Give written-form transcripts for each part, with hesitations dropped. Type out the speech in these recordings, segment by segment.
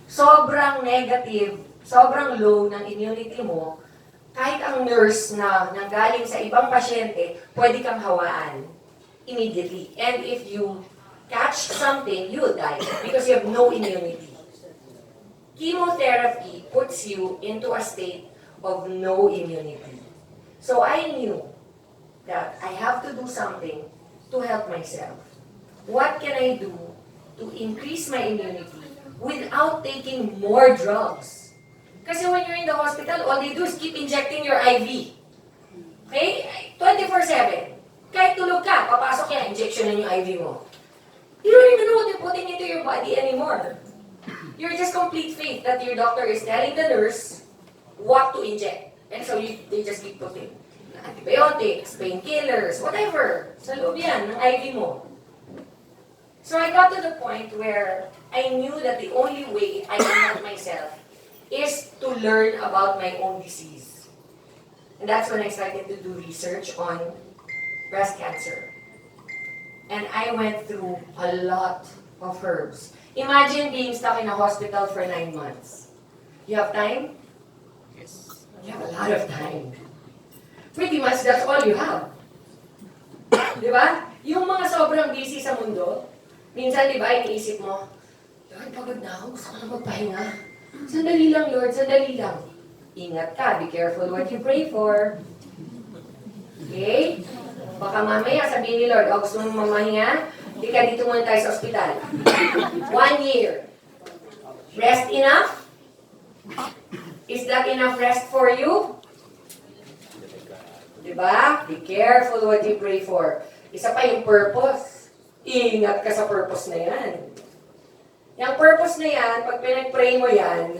sobrang negative, sobrang low ng immunity mo, kahit ang nurse na nanggaling sa ibang pasyente, pwede kang hawaan immediately. And if you catch something, you'll die because you have no immunity. Chemotherapy puts you into a state of no immunity. So I knew that I have to do something to help myself. What can I do to increase my immunity without taking more drugs? Kasi when you're in the hospital, all they do is keep injecting your IV. Okay? 24/7. Kahit tulog ka, papasok yan, injection na yung IV mo. You don't even know what you're putting into your body anymore. You're just complete faith that your doctor is telling the nurse what to inject. And so they just keep putting antibiotics, painkillers, whatever. Sa loob yan, ng IV mo. So I got to the point where I knew that the only way I can help myself is to learn about my own disease. And that's when I started to do research on breast cancer. And I went through a lot of herbs. Imagine being stuck in a hospital for 9 months. You have time? Yes. You have a lot of time. Pretty much that's all you have. Di ba? Yung mga sobrang busy sa mundo, minsan di ba, iniisip mo, Lord, pagod na ako, gusto ko na magpahinga. Sandali lang, Lord, sandali lang. Ingat ka, be careful what you pray for. Okay? Baka mamaya sabihin ni Lord, gusto mong mamahinga? Hindi ka dito muna tayo sa ospital. 1 year. Rest enough? Is that enough rest for you? Diba? Be careful what you pray for. Isa pa yung purpose. Ingat ka sa purpose na yan. Yung purpose na yan, pag pinag-pray mo yan,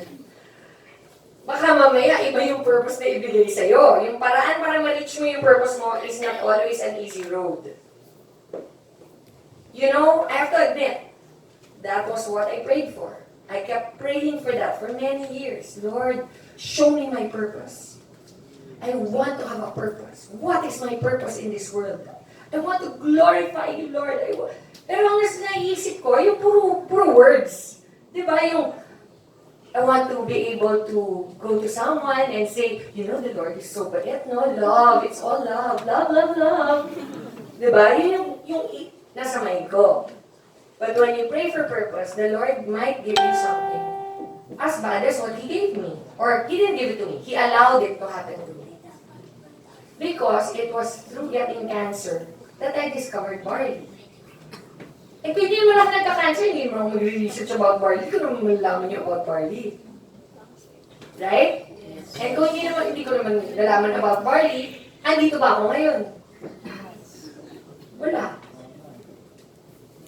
baka mamaya iba yung purpose na ibigay sa'yo. Yung paraan para ma-reach mo yung purpose mo is not always an easy road. You know, I have to admit, that was what I prayed for. I kept praying for that for many years. Lord, show me my purpose. I want to have a purpose. What is my purpose in this world? I want to glorify you, Lord. Pero ang naisip ko, yung puro words. Diba? Yung, I want to be able to go to someone and say, you know, the Lord is so bait, no? Love, it's all love. Love, love, love. Diba? Yun yung nasa mind ko. But when you pray for purpose, the Lord might give you something as bad as what He gave me. Or He didn't give it to me. He allowed it to happen to me. Because it was through getting cancer that I discovered barley. Eh, kung hindi mo lang nagka-cancer, hindi mo mag-research about barley, kung naman malaman niyo about barley. Right? Yes. And kung hindi ko naman nalaman about barley, andito ba ako ngayon? Wala.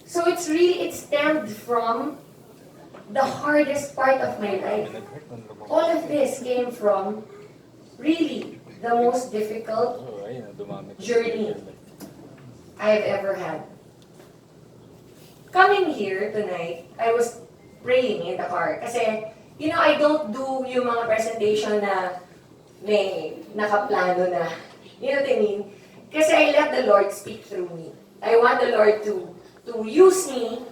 So it stemmed from the hardest part of my life. All of this came from really the most difficult journey I've ever had. Coming here tonight, I was praying in the car. Kasi, you know, I don't do yung mga presentation na may nakaplano na. You know what I mean? Kasi I let the Lord speak through me. I want the Lord to use me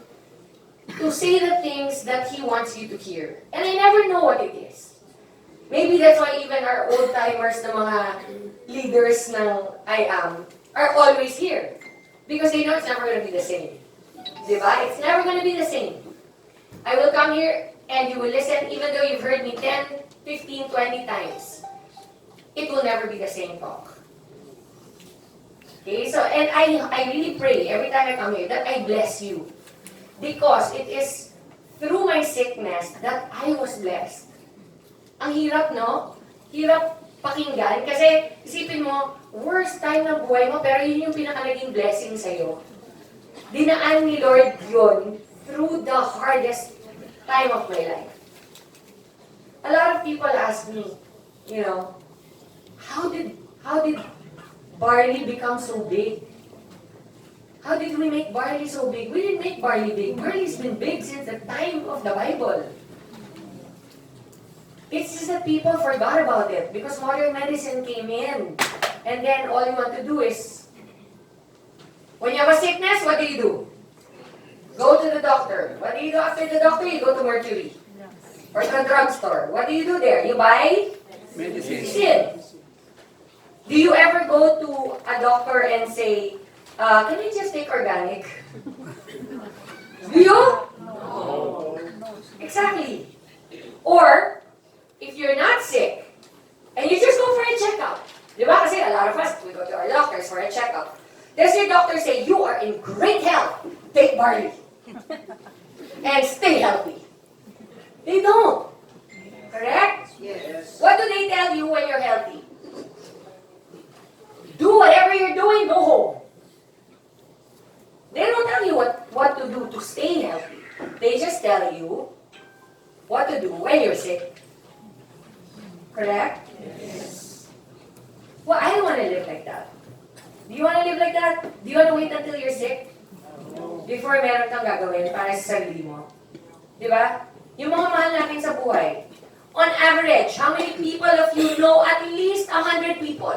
to say the things that He wants you to hear. And I never know what it is. Maybe that's why even our old-timers na mga leaders ng I Am are always here. Because they know it's never going to be the same. Diba? It's never going to be the same. I will come here and you will listen even though you've heard me 10, 15, 20 times. It will never be the same talk. Okay? So, and I really pray every time I come here that I bless you. Because it is through my sickness that I was blessed. Ang hirap, no? Hirap pakinggan. Kasi, isipin mo, worst time ng buhay mo, pero yun yung pinakalaging blessing sa'yo. Dinaan ni Lord yun through the hardest time of my life. A lot of people ask me, you know, how did barley become so big? How did we make barley so big? We didn't make barley big. Barley's been big since the time of the Bible. It's just that people forgot about it because modern medicine came in. And then all you want to do is, when you have a sickness, what do you do? Go to the doctor. What do you do after the doctor? You go to Mercury. or the drugstore, what do you do there? You buy medicine. Do you ever go to a doctor and say, can I just take organic? Do you? No. Exactly. Or, if you're not sick, and you just go for a checkup. Di ba? Kasi a lot of us, we go to our doctors for a checkup. Does your doctor say, you are in great health, take barley, and stay healthy? They don't. Correct? Yes. What do they tell you when you're healthy? Do whatever you're doing, go home. They don't tell you what to do to stay healthy. They just tell you what to do when you're sick. Correct? Yes. Well, I don't want to live like that. Do you want to live like that? Do you want to wait until you're sick? Before meron kang gagawin para sa sarili mo? Di ba? Yung mga mahal natin sa buhay. On average, how many people of you know at least 100 people?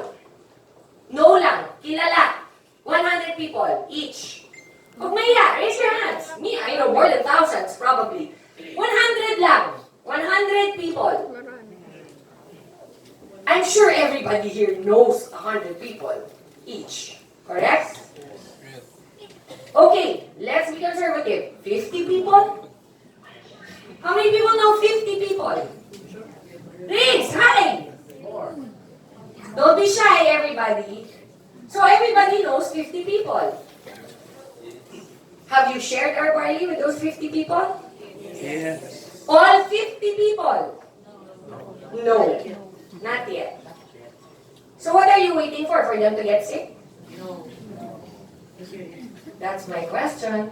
No lang, kilala. 100 people each. Huwag maya, raise your hands. Me, I know more than thousands probably. 100 lang. 100 people. I'm sure everybody here knows 100 people each. Correct? Okay, let's be conservative. 50 people? How many people know 50 people? Raise, high! Don't be shy, everybody. So everybody knows 50 people. Have you shared our barley with those 50 people? Yes. All 50 people? No. Not yet. So what are you waiting for? For them to get sick? No. That's my question.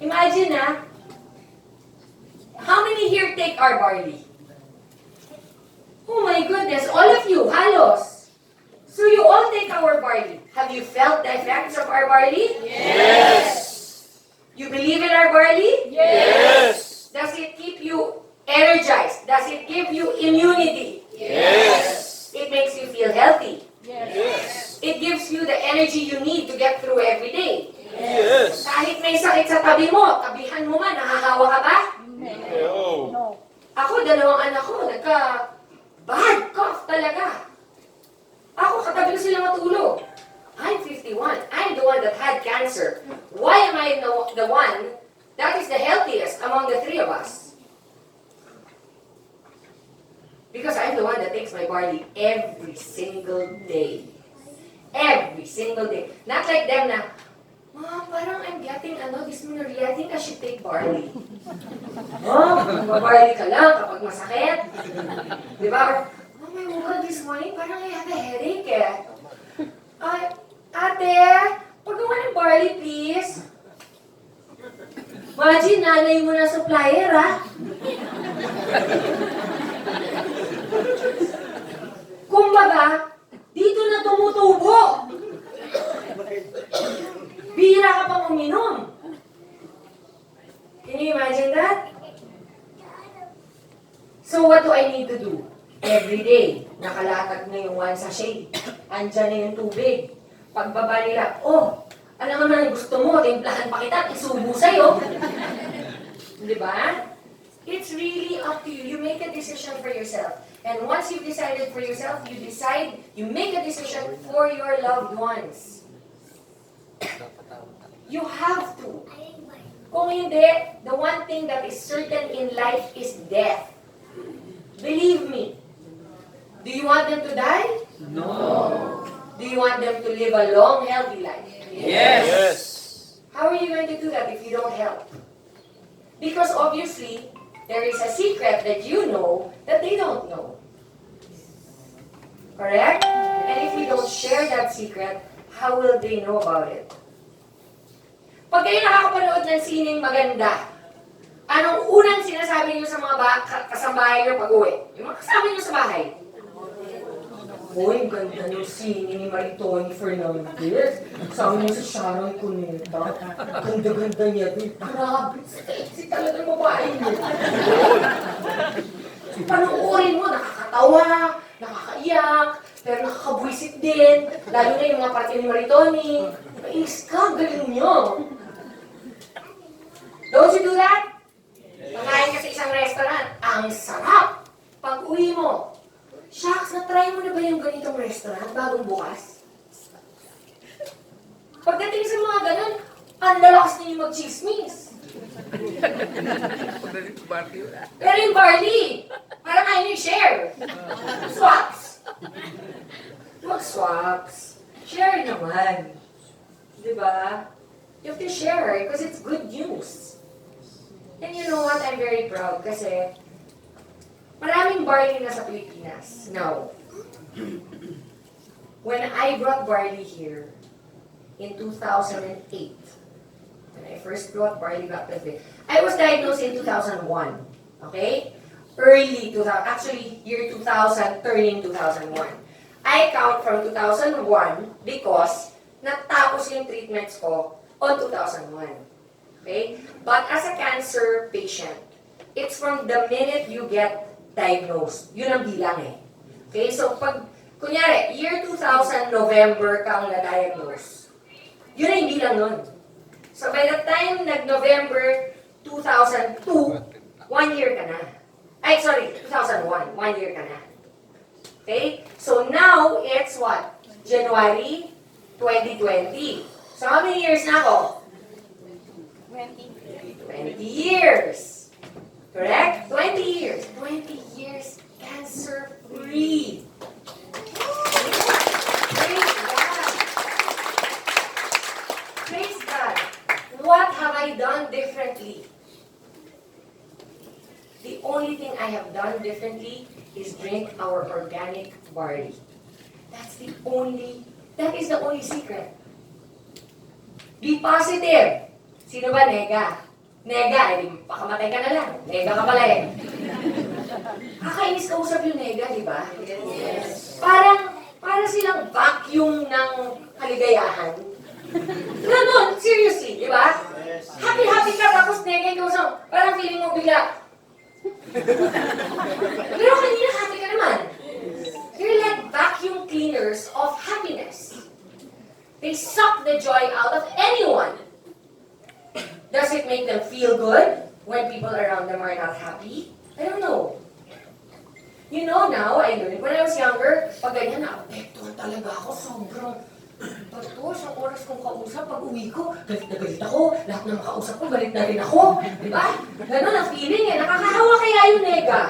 Imagine how many here take our barley? Oh my goodness, all of you, halos. So you all take our barley. Have you felt the effects of our barley? Yes. You believe in our barley? Yes. Does it keep you energized? Does it give you immunity? Yes. It makes you feel healthy? Yes. It gives you the energy you need to get through every day? Yes. Kahit may sakit sa tabi mo, tabihan mo man, nahahawa ka ba? No. Ako, dalawang anak ko, bad cough talaga. Ako, katabi ko sila matulog. I'm 51. I'm the one that had cancer. Why am I the one that is the healthiest among the three of us? Because I'm the one that takes my barley every single day. Every single day. Not like them na, Mom, parang I'm getting dysmenorrhea. I think I should take barley. Barley ka lang kapag masakit. Di ba? Oh my God, this morning parang I have a headache Ate, pagawa ng barley please. Imagine, nanay mo na supplier Kumbaga, dito na tumutubo. Bihira ka pang uminom. Can you imagine that? So what do I need to do? Every day, nakalatag na yung 1 sachet. Andyan na yung tubig. Pagbaba nila, alam mo na gusto mo, timplahan pa kita, isubo sa'yo. Di ba? It's really up to you. You make a decision for yourself. And once you've decided for yourself, you make a decision for your loved ones. You have to. Kung hindi, the one thing that is certain in life is death. Believe me. Do you want them to die? No. Do you want them to live a long, healthy life? Yes. How are you going to do that if you don't help? Because obviously, there is a secret that you know that they don't know. Correct? And if we don't share that secret, how will they know about it? Pag kayo nakakapanood ng sining maganda, anong unang sinasabi niyo sa mga kasambahay niyo pag-uwi? Yung mga kasama niyo sa bahay. Uy, ganda ng singing ni Maritoni Fernandez. Kasama niyo sa Sharon Cuneta. Ganda-ganda niya din. Grabe, sexy talaga ng babae niyo. Panoorin mo, nakakatawa, nakakaiyak, pero nakakabwisit din. Lalo na yung mga parte ni Maritoni. Nainis ka, galing niyo. Don't you do that? Pagkain ka sa isang restaurant, ang sarap. Pag uwi mo, shucks, na-try mo na ba yung ganitong restaurant bagong bukas? Pagdating sa mga ganun, ang lalakas ninyo mag-chismis. Pero yung Barley, parang ayaw nyo share. Swaps. Mag-swaps. Share naman. Diba? You have to share because it's good news. And you know what? I'm very proud kasi maraming barley na sa Pilipinas. Now, when I brought barley here in 2008, when I first brought barley back to the I was diagnosed in 2001. Okay? Early 2000, actually year 2000, turning 2001. I count from 2001 because natapos yung treatments ko on 2001. Okay? But as a cancer patient, it's from the minute you get diagnosed. Yun ang bilang eh. Okay? So pag, kunyari, year 2000, November kang na-diagnose, yun ang bilang nun. So by the time nag-November 2002, 1 year ka na. Ay, sorry, 2001, 1 year ka na. Okay? So now, it's what? January 2020. So how many years na ako? 20 years. Correct? 20 years. 20 years cancer-free. Praise God. Praise God. What have I done differently? The only thing I have done differently is drink our organic barley. That is the only secret. Be positive. Sino ba nega? Nega, eh, pakamatay ka na lang. Nega ka pala eh. Kakainis kausap yung nega, di ba? Yes. Para silang vacuum ng kaligayahan. Ganon, seriously, di ba? Happy-happy ka, tapos nega yung kausap. Parang feeling mo bigla. Pero kanina happy ka naman. They're like vacuum cleaners of happiness. They suck the joy out of anyone. Does it make them feel good when people around them are not happy? I don't know. You know now, I learned, when I was younger, pag ganyan, na-apektuhan talaga ako, sobrang, bato, isang oras kong kausap, pag uwi ko, galit na galit ako, lahat ng makausap ko, galit na rin ako, di ba? Ganon ang feeling eh, nakakahawa kaya yung nega.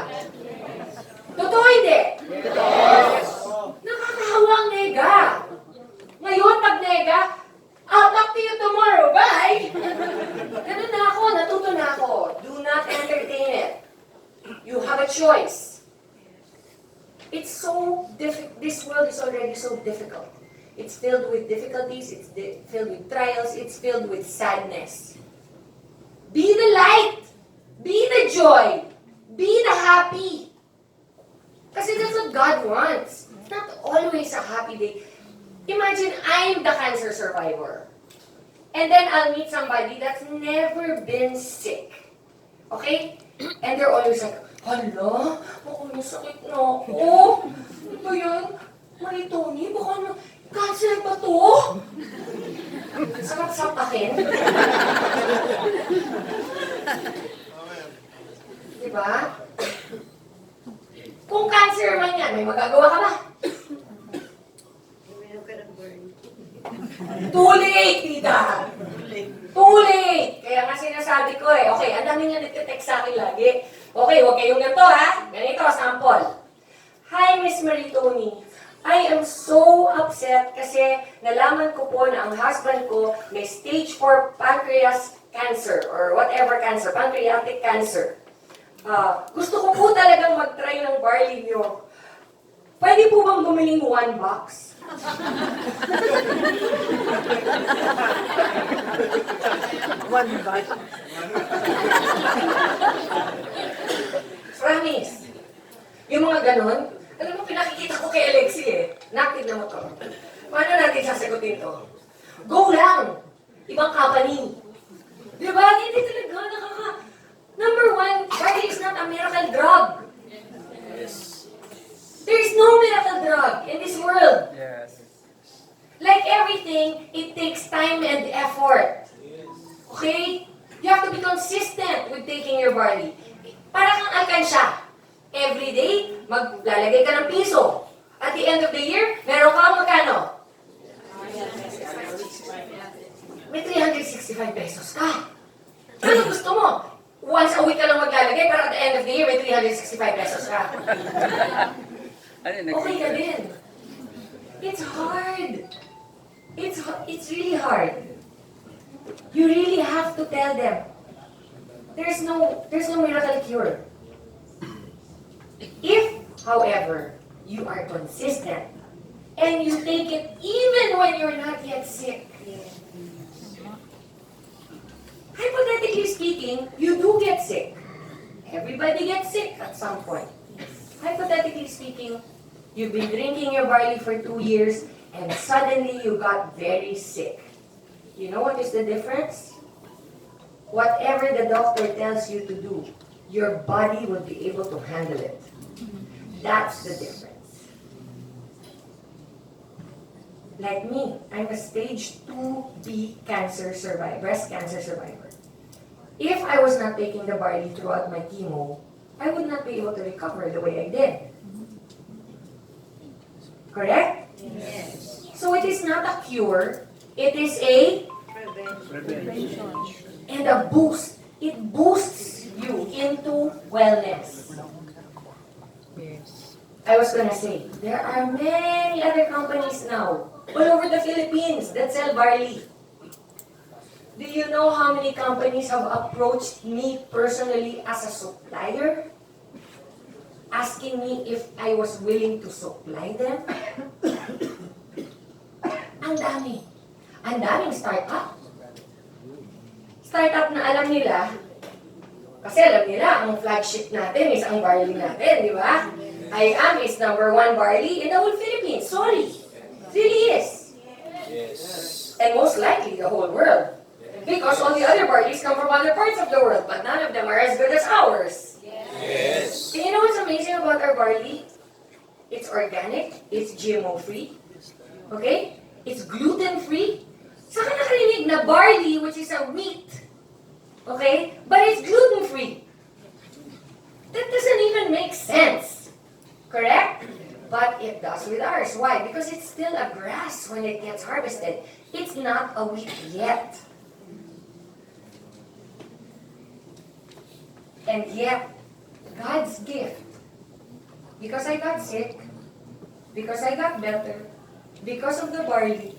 Totoo hindi? Yes! Nakakahawa ang nega. Ngayon, pag nega, I'll talk to you tomorrow, bye! Ganon na ako, natuto na ako. Do not entertain it. You have a choice. It's so difficult. This world is already so difficult. It's filled with difficulties, it's filled with trials, it's filled with sadness. Be the light! Be the joy! Be the happy! Kasi that's what God wants. It's not always a happy day. Imagine I'm the cancer survivor. And then I'll meet somebody that's never been sick. Okay? And they're always like, hala, baka may sakit na ako. Ano ba yan? Maritoni, baka cancer ba to? Sarap sapakin. Diba? Kung cancer man yan, may magagawa ka ba? Too late, tita! Too late! Kaya nga sinasabi ko eh, okay, ang dami nga nagtitext sa akin lagi. Okay, huwag kayong ganito ha. Ganito, sample. Hi, Miss Maritoni. I am so upset kasi nalaman ko po na ang husband ko may stage 4 pancreas cancer or whatever cancer, pancreatic cancer. Gusto ko po talagang mag-try ng barley nyo. Pwede po bang bumiling 1 box? One box. Promise. Yung mga ganon, alam mo, pinakikita ko kay Alexi eh. Tignan mo to. Paano natin sasagutin to? Go lang! Ibang company. Diba? Hindi talaga Number 1, barley is not a miracle drug. Yes. There is no miracle drug in this world. Yes. Like everything, it takes time and effort. Okay? You have to be consistent with taking your barley. Para kang alkansya. maglalagay ka ng piso. At the end of the year, meron ka magkano? May 365 pesos ka. Ano gusto mo? Once a week ka lang maglalagay, pero at the end of the year, may 365 pesos ka. Okay ka din. It's hard. It's really hard. You really have to tell them. There's no miracle cure. If, however, you are consistent and you take it even when you're not yet sick. Hypothetically speaking, you do get sick. Everybody gets sick at some point. Hypothetically speaking, you've been drinking your barley for 2 years and suddenly you got very sick. You know what is the difference? Whatever the doctor tells you to do, your body will be able to handle it. That's the difference. Like me, I'm a stage 2B cancer survivor, breast cancer survivor. If I was not taking the barley throughout my chemo, I would not be able to recover the way I did. Correct? Yes. So it is not a cure, it is a Prevention. and a boost. It boosts you into wellness. Yes. I was gonna say, there are many other companies now all over the Philippines that sell barley. Do you know how many companies have approached me personally as a supplier? Asking me if I was willing to supply them? Ang dami. Ang daming startup. Startup na alam nila, kasi alam nila, ang flagship natin is ang barley natin, di ba? I am is #1 barley in the whole Philippines. Sorry. It really is. Yes. And most likely the whole world. Because all the other barleys come from other parts of the world, but none of them are as good as ours. Yes. And you know what's amazing about our barley? It's organic, it's GMO-free, okay? It's gluten-free. Saan ka nakarinig na barley, which is a wheat, okay? But it's gluten-free. That doesn't even make sense, correct? But it does with ours. Why? Because it's still a grass when it gets harvested. It's not a wheat yet. And yet, God's gift, because I got sick, because I got better, because of the barley,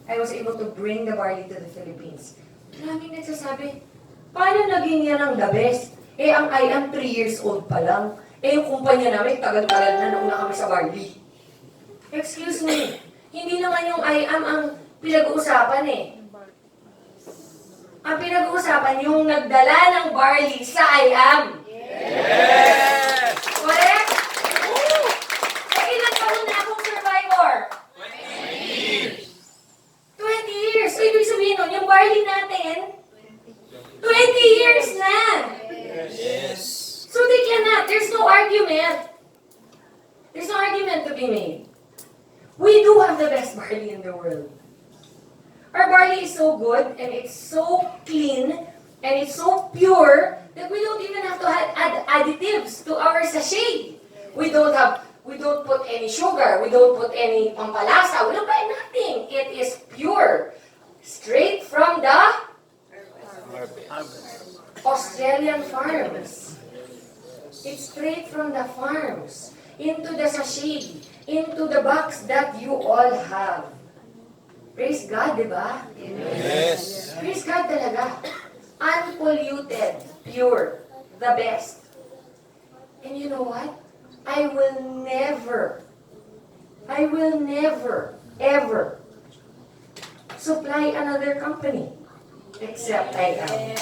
I was able to bring the barley to the Philippines. Maraming nagsasabi, paano naging yan ang the best? Eh, ang I am 3 years old pa lang. Eh, yung kumpanya namin, tagal-tagal na nauna kami sa barley. Excuse me, hindi naman yung I am ang pinag-uusapan eh. Ang pinag-uusapan yung nagdala ng barley sa I am. Yes. Correct? So, ilan taon na akong survivor? 20 years. So, ibig sabihin nun, yung barley natin, 20 years na. Yes. So, they cannot. There's no argument. There's no argument to be made. We do have the best barley in the world. Our barley is so good, and it's so clean, and it's so pure, that we don't even have to add additives to our sachet. We don't put any sugar, we don't put any pampalasa, we don't buy nothing. It is pure. Straight from the Australian farms. It's straight from the farms, into the sachet, into the box that you all have. Praise God, di ba? Yes. Praise God talaga. Unpolluted, pure, the best. And you know what? I will never, ever supply another company except I am.